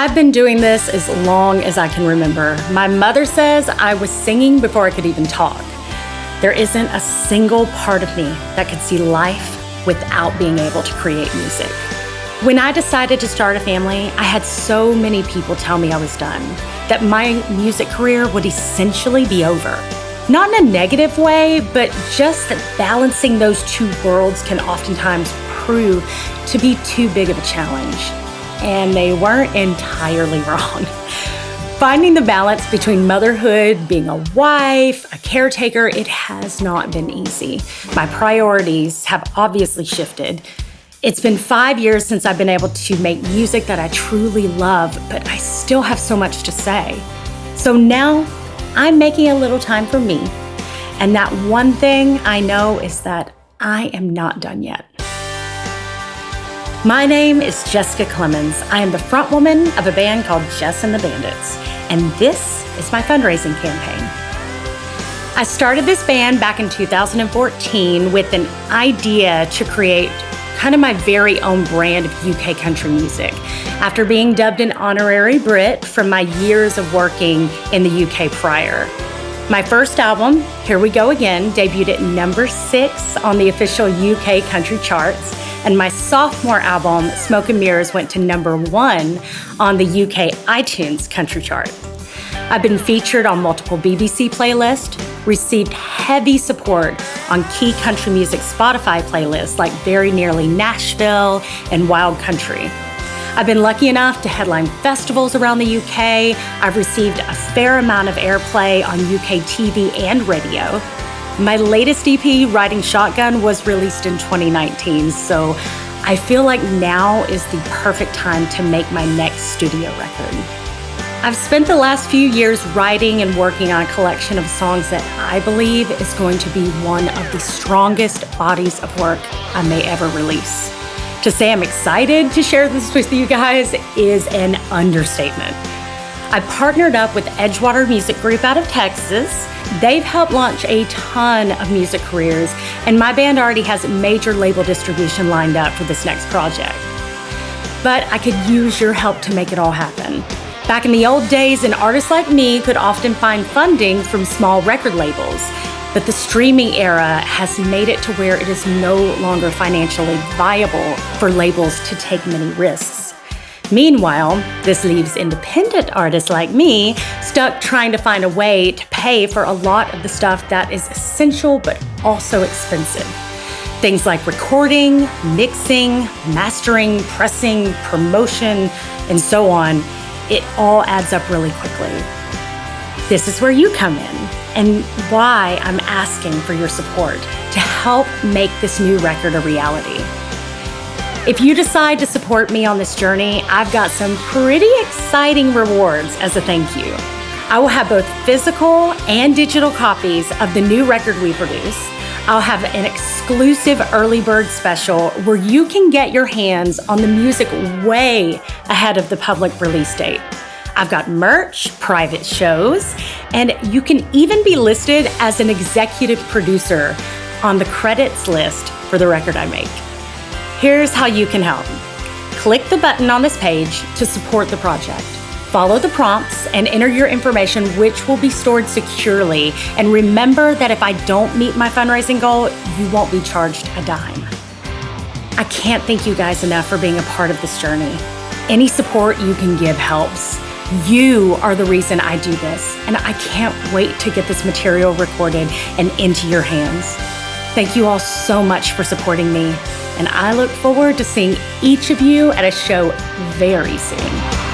I've been doing this as long as I can remember. My mother says I was singing before I could even talk. There isn't a single part of me that could see life without being able to create music. When I decided to start a family, I had so many people tell me I was done, that my music career would essentially be over. Not in a negative way, but just that balancing those two worlds can oftentimes prove to be too big of a challenge. And they weren't entirely wrong. Finding the balance between motherhood, being a wife, a caretaker, it has not been easy. My priorities have obviously shifted. It's been 5 years since I've been able to make music that I truly love, but I still have so much to say. So now I'm making a little time for me. And that one thing I know is that I am not done yet. My name is Jessica Clemens. I am the front woman of a band called Jess and the Bandits, and this is my fundraising campaign. I started this band back in 2014 with an idea to create kind of my very own brand of UK country music, after being dubbed an honorary Brit from my years of working in the UK prior. My first album, Here We Go Again, debuted at number 6 on the official UK country charts, and my sophomore album, Smoke and Mirrors, went to number 1 on the UK iTunes country chart. I've been featured on multiple BBC playlists, received heavy support on key country music Spotify playlists like Very Nearly Nashville and Wild Country. I've been lucky enough to headline festivals around the UK. I've received a fair amount of airplay on UK TV and radio. My latest EP, Riding Shotgun, was released in 2019, so I feel like now is the perfect time to make my next studio record. I've spent the last few years writing and working on a collection of songs that I believe is going to be one of the strongest bodies of work I may ever release. To say I'm excited to share this with you guys is an understatement. I partnered up with Edgewater Music Group out of Texas. They've helped launch a ton of music careers, and my band already has major label distribution lined up for this next project. But I could use your help to make it all happen. Back in the old days, an artist like me could often find funding from small record labels, but the streaming era has made it to where it is no longer financially viable for labels to take many risks. Meanwhile, this leaves independent artists like me stuck trying to find a way to pay for a lot of the stuff that is essential but also expensive. Things like recording, mixing, mastering, pressing, promotion, and so on. It all adds up really quickly. This is where you come in, and why I'm asking for your support to help make this new record a reality. If you decide to support me on this journey, I've got some pretty exciting rewards as a thank you. I will have both physical and digital copies of the new record we produce. I'll have an exclusive early bird special where you can get your hands on the music way ahead of the public release date. I've got merch, private shows, and you can even be listed as an executive producer on the credits list for the record I make. Here's how you can help. Click the button on this page to support the project. Follow the prompts and enter your information, which will be stored securely. And remember that if I don't meet my fundraising goal, you won't be charged a dime. I can't thank you guys enough for being a part of this journey. Any support you can give helps. You are the reason I do this, and I can't wait to get this material recorded and into your hands. Thank you all so much for supporting me, and I look forward to seeing each of you at a show very soon.